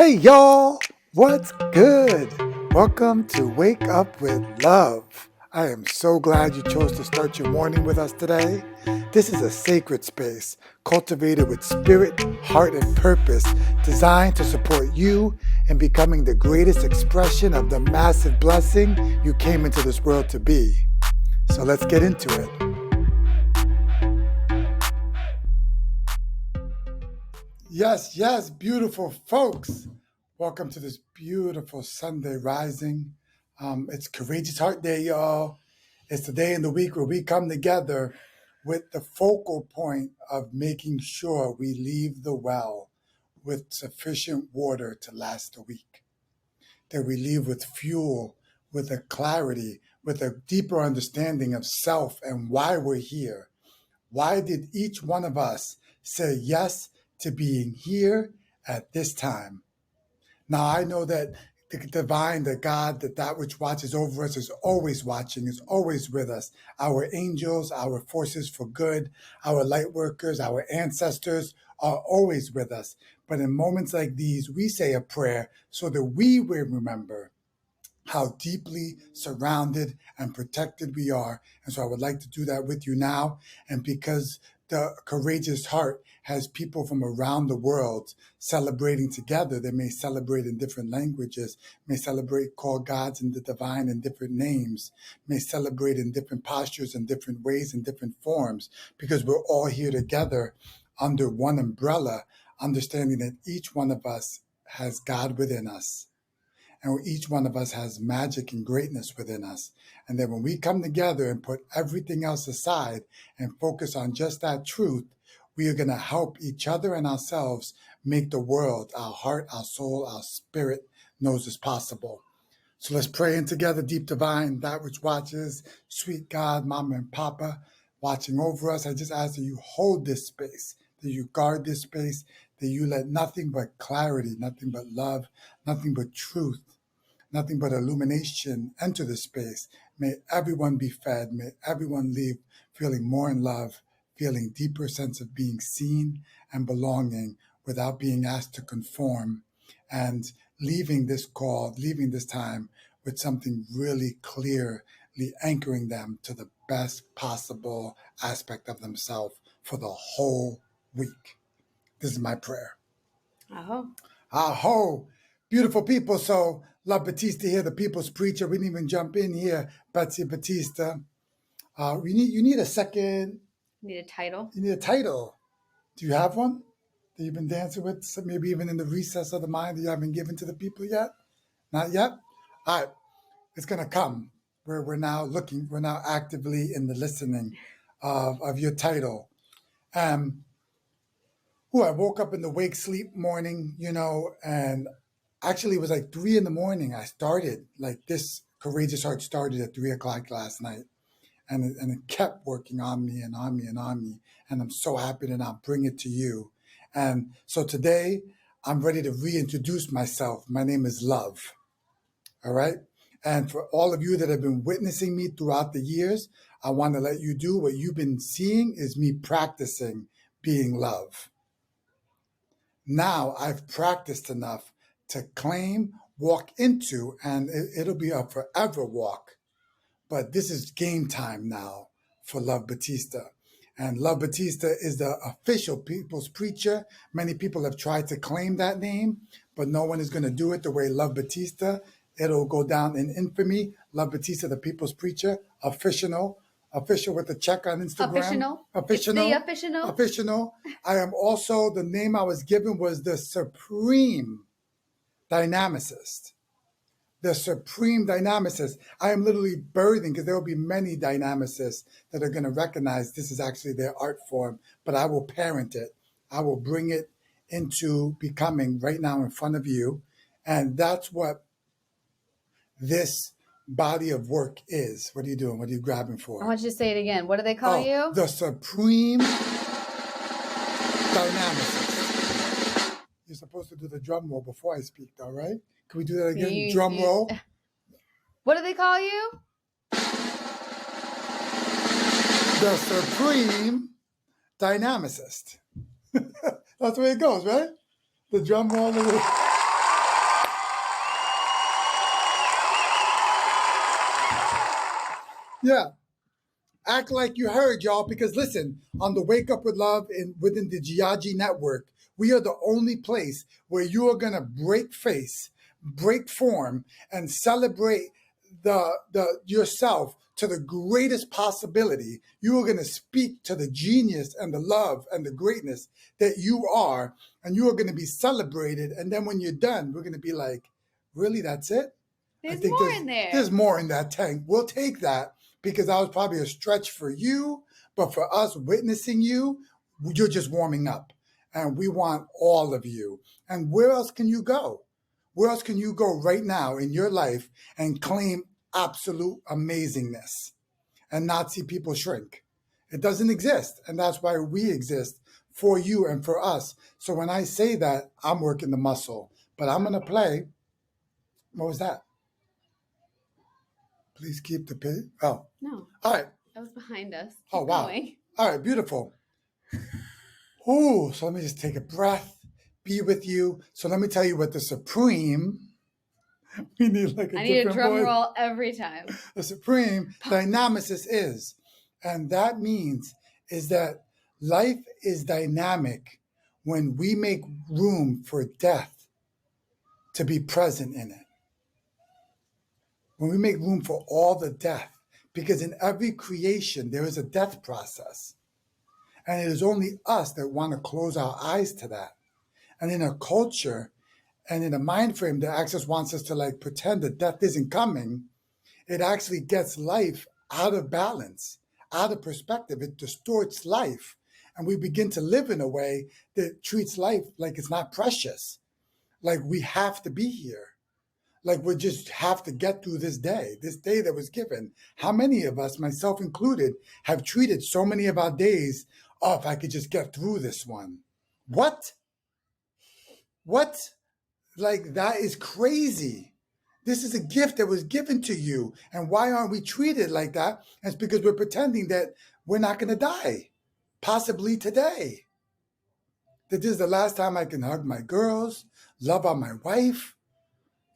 Hey y'all, what's good? Welcome to Wake Up with Love. I am so glad you chose to start your morning with us today. This is a sacred space cultivated with spirit, heart, and purpose, designed to support you in becoming the greatest expression of the massive blessing you came into this world to be. So let's get into it. Yes, beautiful folks. Welcome to this beautiful Sunday rising. It's Courageous Heart Day, y'all. It's the day in the week where we come together with the focal point of making sure we leave the well with sufficient water to last a week. That we leave with fuel, with a clarity, with a deeper understanding of self and why we're here. Why did each one of us say yes to being here at this time? Now, I know that the divine, the God, that which watches over us is always watching, is always with us. Our angels, our forces for good, our light workers, our ancestors are always with us. But in moments like these, we say a prayer so that we will remember how deeply surrounded and protected we are. And so I would like to do that with you now. And because the Courageous Heart has people from around the world celebrating together, they may celebrate in different languages, may celebrate, call gods and the divine in different names, may celebrate in different postures and different ways and different forms, because we're all here together under one umbrella, understanding that each one of us has God within us. And each one of us has magic and greatness within us. And then when we come together and put everything else aside and focus on just that truth, we are going to help each other and ourselves make the world, our heart, our soul, our spirit knows is possible. So let's pray in together, deep divine, that which watches, sweet God, Mama and Papa, watching over us. I just ask that you hold this space, that you guard this space, that you let nothing but clarity, nothing but love, nothing but truth, nothing but illumination enter the space. May everyone be fed. May everyone leave feeling more in love, feeling deeper sense of being seen and belonging without being asked to conform, and leaving this call, leaving this time with something really clearly anchoring them to the best possible aspect of themselves for the whole week. This is my prayer. Aho. Aho, beautiful people. So, Love Batista here, the people's preacher. We didn't even jump in here, Betsy Batista. You need a second. Need a title? You need a title. Do you have one that you've been dancing with? So maybe even in the recess of the mind that you haven't given to the people yet? Not yet? All right, it's going to come. We're now looking, we're now actively in the listening of your title. I woke up in the wake sleep morning, and actually it was like 3 a.m. I started, like this Courageous Heart started at 3 o'clock last night. And it kept working on me and on me and on me. And I'm so happy to now bring it to you. And so today I'm ready to reintroduce myself. My name is Love. All right. And for all of you that have been witnessing me throughout the years, I want to let you do what you've been seeing is me practicing being love. Now I've practiced enough to claim, walk into, and it'll be a forever walk. But this is game time now for Love Batista. And Love Batista is the official people's preacher. Many people have tried to claim that name, but no one is going to do it the way Love Batista. It'll go down in infamy. Love Batista, the people's preacher, official with the check on Instagram. Official. I am also, the name I was given was the Supreme Dynamicist. The Supreme Dynamicist. I am literally birthing, because there will be many dynamicists that are going to recognize this is actually their art form, but I will parent it. I will bring it into becoming right now in front of you. And that's what this body of work is. What are you doing? What are you grabbing for? I want you to say it again. What do they call you? The Supreme Dynamicist. You're supposed to do the drum roll before I speak, though, right? Can we do that again? Drum roll. What do they call you? The Supreme Dynamicist. That's the way it goes, right? The drum roll. Yeah. Act like you heard, y'all, because listen, on the Wake Up with Love and within the Giagi Network, we are the only place where you are going to break face, break form, and celebrate the yourself to the greatest possibility. You are going to speak to the genius and the love and the greatness that you are, and you are going to be celebrated. And then when you're done, we're going to be like, really, that's it? There's more in there. There's more in that tank. We'll take that because that was probably a stretch for you, but for us witnessing you, you're just warming up. And we want all of you. And where else can you go? Where else can you go right now in your life and claim absolute amazingness and not see people shrink? It doesn't exist. And that's why we exist, for you and for us. So when I say that, I'm working the muscle. But I'm going to play. What was that? Please keep the pit. Oh. No. All right. That was behind us. Keep wow. Going. All right, beautiful. Ooh, so let me just take a breath, be with you. So let me tell you what the Supreme, we need like I need a drum roll every time. The Supreme Dynamicist is. And that means is that life is dynamic when we make room for death to be present in it. When we make room for all the death, because in every creation, there is a death process. And it is only us that want to close our eyes to that. And in a culture and in a mind frame that actually wants us to like pretend that death isn't coming, it actually gets life out of balance, out of perspective. It distorts life. And we begin to live in a way that treats life like it's not precious. Like we have to be here. Like we just have to get through this day that was given. How many of us, myself included, have treated so many of our days, oh, if I could just get through this one. What? Like that is crazy. This is a gift that was given to you. And why aren't we treated like that? And it's because we're pretending that we're not going to die, possibly today. That this is the last time I can hug my girls, love on my wife.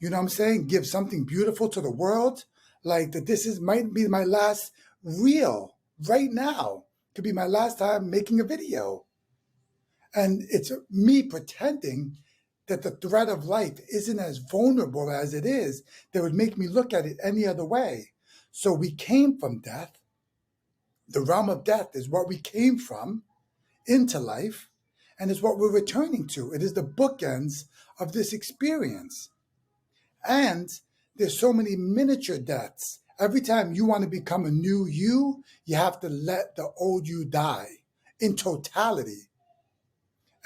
You know what I'm saying? Give something beautiful to the world. Like that might be my last reel right now. Could be my last time making a video. And it's me pretending that the threat of life isn't as vulnerable as it is that would make me look at it any other way. So we came from death. The realm of death is what we came from into life and is what we're returning to. It is the bookends of this experience. And there's so many miniature deaths. Every time you want to become a new you, you have to let the old you die in totality.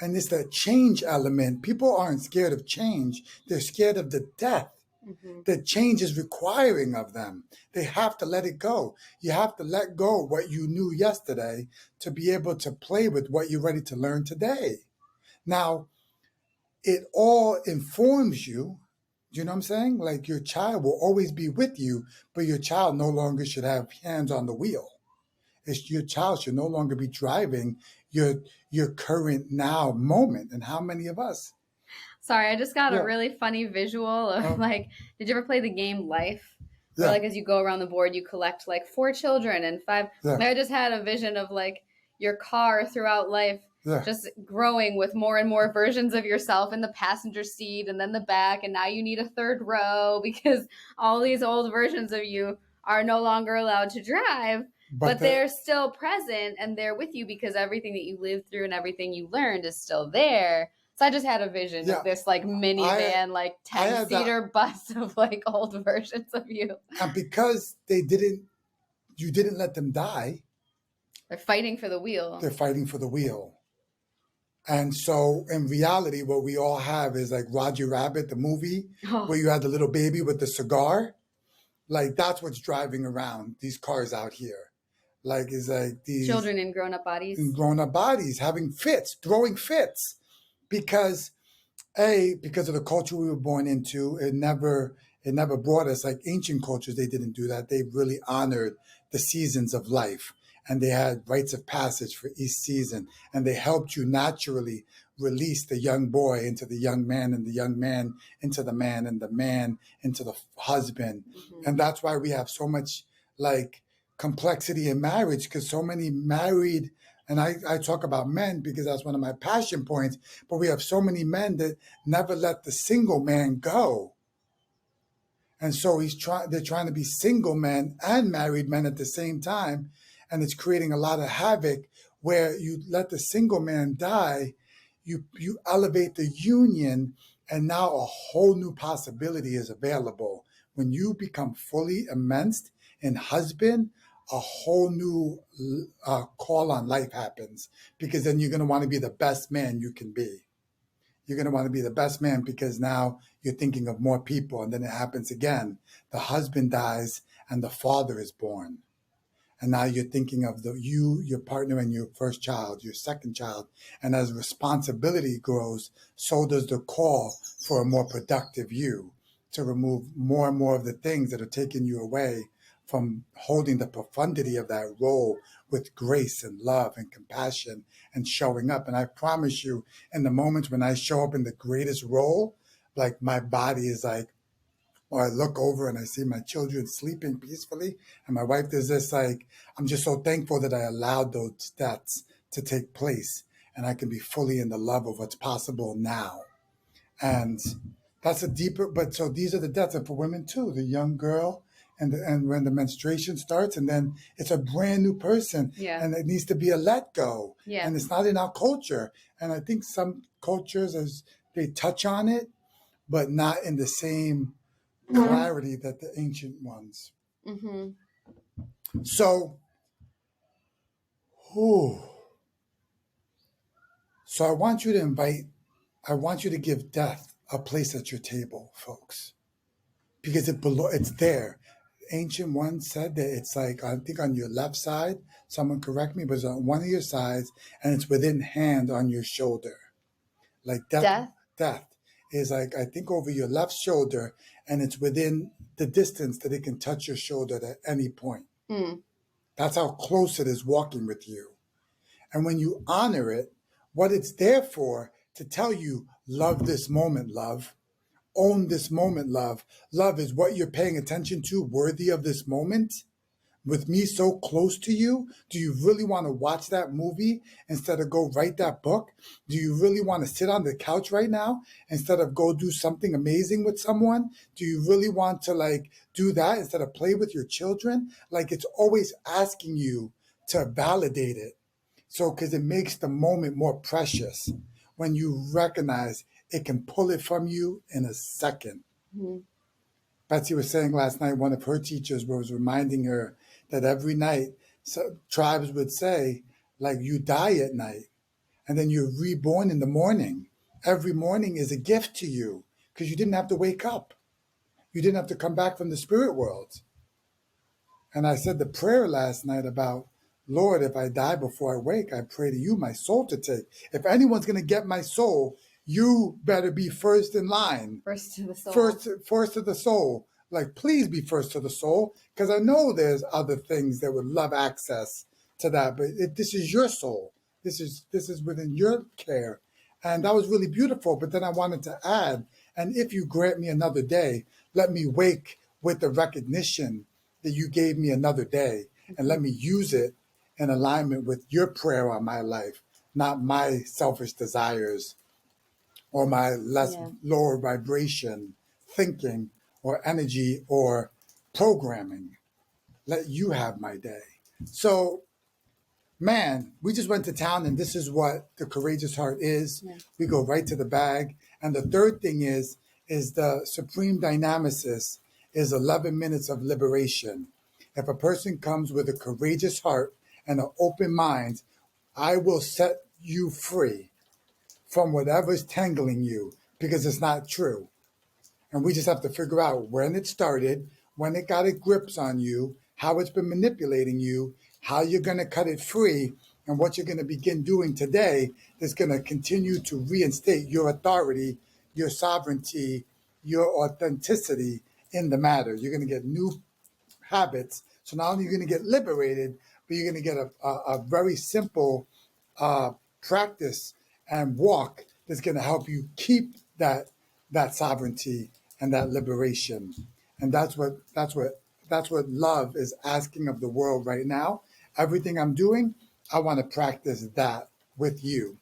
And it's that change element. People aren't scared of change. They're scared of the death that change is requiring of them. They have to let it go. You have to let go of what you knew yesterday to be able to play with what you're ready to learn today. Now, it all informs you. Do you know what I'm saying? Like your child will always be with you, but your child no longer should have hands on the wheel. Your child should no longer be driving your current now moment. And how many of us? Sorry, I just got a really funny visual of like, did you ever play the game Life? Where like as you go around the board, you collect like 4 children and 5. Like, I just had a vision of like your car throughout life just growing with more and more versions of yourself in the passenger seat and then the back. And now you need a 3rd row because all these old versions of you are no longer allowed to drive. But they're still present and they're with you because everything that you lived through and everything you learned is still there. So I just had a vision of this like minivan, like 10-seater bus of like old versions of you. And because you didn't let them die. They're fighting for the wheel. They're fighting for the wheel. And so in reality, what we all have is like Roger Rabbit, the movie, where you had the little baby with the cigar. Like that's what's driving around these cars out here. Like it's like these children in grown-up bodies. In grown-up bodies having fits, throwing fits. Because of the culture we were born into, it never brought us like ancient cultures. They didn't do that. They really honored the seasons of life. And they had rites of passage for each season. And they helped you naturally release the young boy into the young man and the young man into the man and the man into the husband. And that's why we have so much like complexity in marriage, because so many married, and I talk about men because that's one of my passion points, but we have so many men that never let the single man go. And so they're trying to be single men and married men at the same time. And it's creating a lot of havoc where you let the single man die, you elevate the union, and now a whole new possibility is available. When you become fully immersed in husband, a whole new call on life happens, because then you're going to want to be the best man you can be. You're going to want to be the best man because now you're thinking of more people. And then it happens again. The husband dies and the father is born. And now you're thinking of your partner, and your first child, your second child. And as responsibility grows, so does the call for a more productive you, to remove more and more of the things that are taking you away from holding the profundity of that role with grace and love and compassion and showing up. And I promise you, in the moments when I show up in the greatest role, like my body is like, or I look over and I see my children sleeping peacefully, and my wife does this, like, I'm just so thankful that I allowed those deaths to take place, and I can be fully in the love of what's possible now. And that's a deeper, but so these are the deaths, and for women too, the young girl, and when the menstruation starts, and then it's a brand new person, and it needs to be a let go, and it's not in our culture. And I think some cultures, as they touch on it, but not in the same clarity that the ancient ones. Mm-hmm. So, so I want you to give death a place at your table, folks, because it's there. Ancient ones said that it's like, I think on your left side, someone correct me, but it's on one of your sides, and it's within hand on your shoulder. Like death is like, I think over your left shoulder, and it's within the distance that it can touch your shoulder at any point. That's how close it is walking with you. And when you honor it, what it's there for, to tell you, love this moment, love. Own this moment, love. Love is what you're paying attention to, worthy of this moment. With me so close to you, do you really want to watch that movie instead of go write that book? Do you really want to sit on the couch right now instead of go do something amazing with someone? Do you really want to like do that instead of play with your children? Like, it's always asking you to validate it. So, because it makes the moment more precious when you recognize it can pull it from you in a second. Mm-hmm. Betsy was saying last night, one of her teachers was reminding her that every night tribes would say, like, you die at night and then you're reborn in the morning. Every morning is a gift to you because you didn't have to wake up. You didn't have to come back from the spirit world. And I said the prayer last night about, Lord, if I die before I wake, I pray to you my soul to take. If anyone's going to get my soul, you better be first in line. First to the soul. First to the soul. Like, please be first to the soul, because I know there's other things that would love access to that. But this is your soul. This is within your care. And that was really beautiful. But then I wanted to add, and if you grant me another day, let me wake with the recognition that you gave me another day, and let me use it in alignment with your prayer on my life, not my selfish desires or my lower vibration thinking or energy or programming. Let you have my day. So, man, we just went to town, and this is what the courageous heart is. Yeah. We go right to the bag. And the third thing is the supreme dynamicist is 11 minutes of liberation. If a person comes with a courageous heart and an open mind, I will set you free from whatever's tangling you, because it's not true. And we just have to figure out when it started, when it got its grips on you, how it's been manipulating you, how you're going to cut it free, and what you're going to begin doing today is going to continue to reinstate your authority, your sovereignty, your authenticity in the matter. You're going to get new habits. So not only are you going to get liberated, but you're going to get a very simple practice and walk that's going to help you keep that sovereignty and that liberation. And that's what that's what love is asking of the world right now. Everything I'm doing, I want to practice that with you.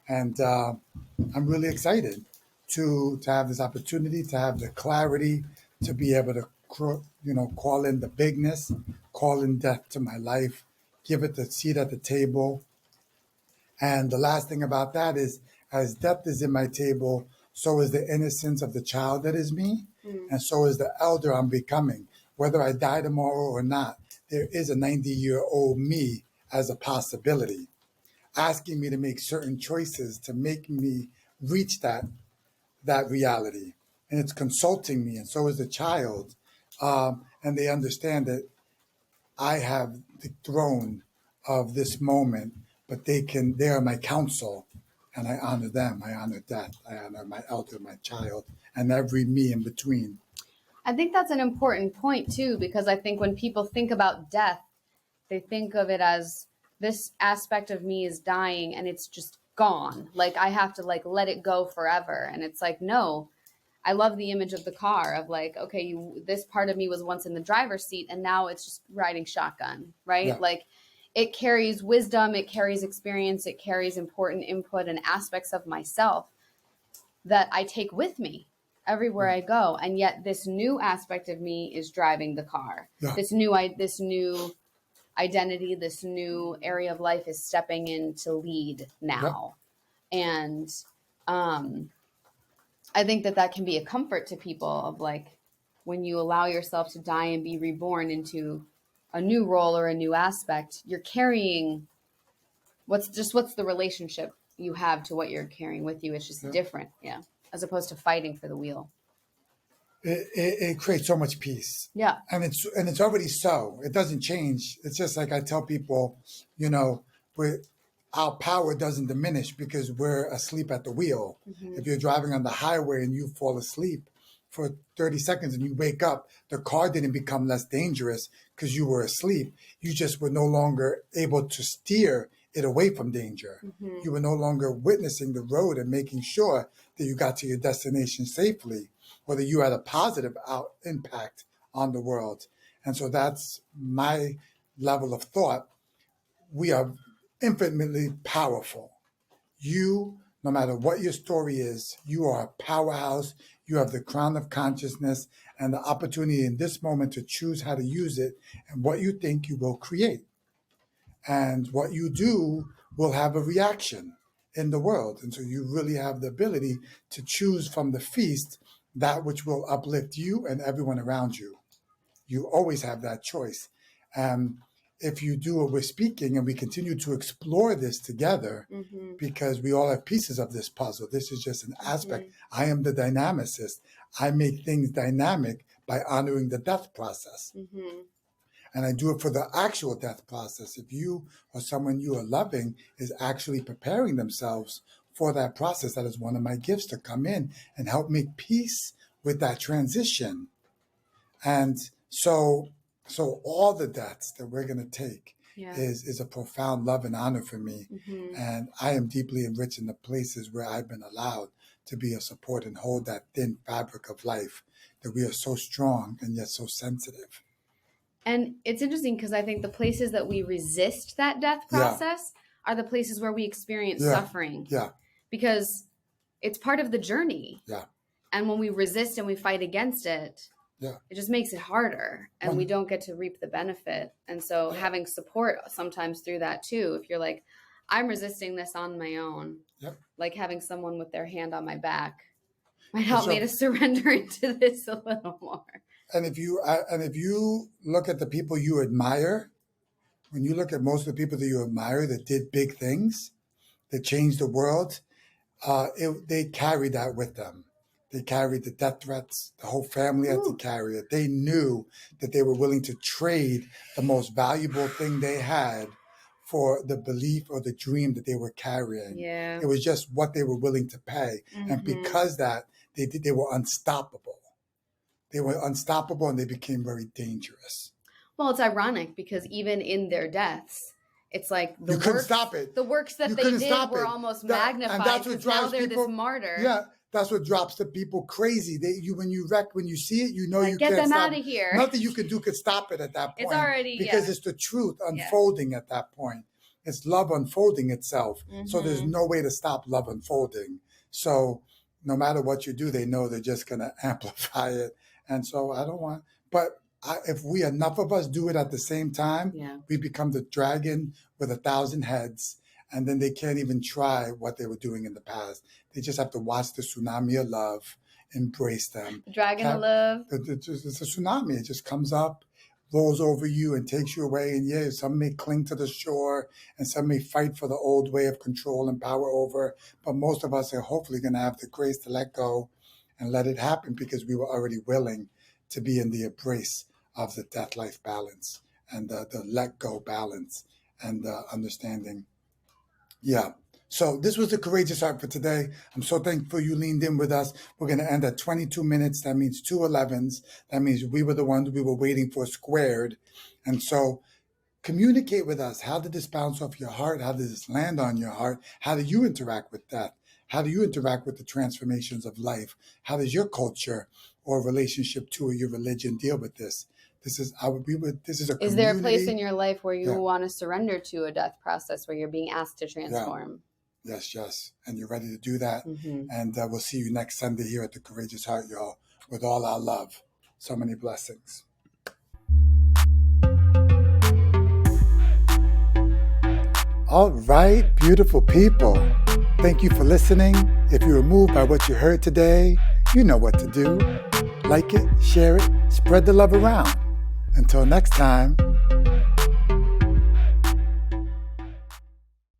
And I'm really excited to have this opportunity, to have the clarity, to be able to call in the bigness, call in death to my life, give it the seat at the table. And the last thing about that is, as death is in my table, so is the innocence of the child that is me, and so is the elder I'm becoming. Whether I die tomorrow or not, there is a 90-year-old me as a possibility, asking me to make certain choices to make me reach that reality. And it's consulting me, and so is the child. And they understand that I have the throne of this moment, but they are my counsel, and I honor them. I honor death. I honor my elder, my child, and every me in between. I think that's an important point too, because I think when people think about death, they think of it as this aspect of me is dying and it's just gone. Like I have to like let it go forever. And it's like, no, I love the image of the car of like, okay, this part of me was once in the driver's seat and now it's just riding shotgun, right? Yeah. Like it carries wisdom, it carries experience, it carries important input and aspects of myself that I take with me everywhere I go. And yet this new aspect of me is driving the car. Yeah. This new identity, this new area of life is stepping in to lead now. Yep. And I think that can be a comfort to people of like, when you allow yourself to die and be reborn into a new role or a new aspect, you're carrying what's the relationship you have to what you're carrying with you. It's just different. Yeah. As opposed to fighting for the wheel. It creates so much peace. Yeah. And it's already so. It doesn't change. It's just like I tell people, our power doesn't diminish because we're asleep at the wheel. Mm-hmm. If you're driving on the highway and you fall asleep for 30 seconds and you wake up, the car didn't become less dangerous because you were asleep. You just were no longer able to steer it away from danger. Mm-hmm. You were no longer witnessing the road and making sure that you got to your destination safely, or that you had a positive impact on the world. And so that's my level of thought. We are infinitely powerful. You, no matter what your story is, you are a powerhouse. You have the crown of consciousness and the opportunity in this moment to choose how to use it, and what you think you will create. And what you do will have a reaction in the world. And so you really have the ability to choose from the feast that which will uplift you and everyone around you. You always have that choice. If you do what we're speaking and we continue to explore this together, mm-hmm. because we all have pieces of this puzzle. This is just an aspect. Mm-hmm. I am the dynamicist. I make things dynamic by honoring the death process. Mm-hmm. And I do it for the actual death process. If you or someone you are loving is actually preparing themselves for that process, that is one of my gifts, to come in and help make peace with that transition. And so all the deaths that we're going to take is a profound love and honor for me. Mm-hmm. And I am deeply enriched in the places where I've been allowed to be a support and hold that thin fabric of life, that we are so strong and yet so sensitive. And it's interesting because I think the places that we resist that death process are the places where we experience suffering. Yeah. Because it's part of the journey. Yeah. And when we resist and we fight against it, it just makes it harder, and we don't get to reap the benefit. And so having support sometimes through that too, if you're like, I'm resisting this on my own, like having someone with their hand on my back might help me to surrender into this a little more. And if you look at the people you admire, when you look at most of the people that you admire that did big things, that changed the world, they carried that with them. They carried the death threats. The whole family had to carry it. They knew that they were willing to trade the most valuable thing they had for the belief or the dream that they were carrying. Yeah. It was just what they were willing to pay. Mm-hmm. And because that, they were unstoppable. They were unstoppable, and they became very dangerous. Well, it's ironic because even in their deaths, it's like you couldn't stop it. The works that they did were almost magnified, and that's what drives now they're people, this martyr. Yeah, That's what drops the people crazy. When you see it, you know you get can't them stop. out of here. Nothing you can do could stop it at that point. It's already because it's the truth unfolding at that point. It's love unfolding itself. So there's no way to stop love unfolding. So no matter what you do, they know they're just going to amplify it. And so I don't want, but if enough of us do it at the same time, we become the dragon with 1,000 heads. And then they can't even try what they were doing in the past. They just have to watch the tsunami of love, embrace them. The dragon of love. It's a tsunami. It just comes up, rolls over you and takes you away. And some may cling to the shore and some may fight for the old way of control and power over. But most of us are hopefully going to have the grace to let go and let it happen because we were already willing to be in the embrace of the death-life balance and the let go balance and understanding. Yeah. So this was the Courageous Heart for today. I'm so thankful you leaned in with us. We're going to end at 22 minutes. That means 2 11s. That means we were the ones we were waiting for squared. And so communicate with us. How did this bounce off your heart? How did this land on your heart? How do you interact with that? How do you interact with the transformations of life? How does your culture or relationship to your religion deal with this? This is a community. Is there a place in your life where you want to surrender to a death process where you're being asked to transform? Yes. And you're ready to do that. And we'll see you next Sunday here at the Courageous Heart, y'all, with all our love. So many blessings. All right, beautiful people. Thank you for listening. If you were moved by what you heard today, you know what to do. Like it, share it, spread the love around. Until next time.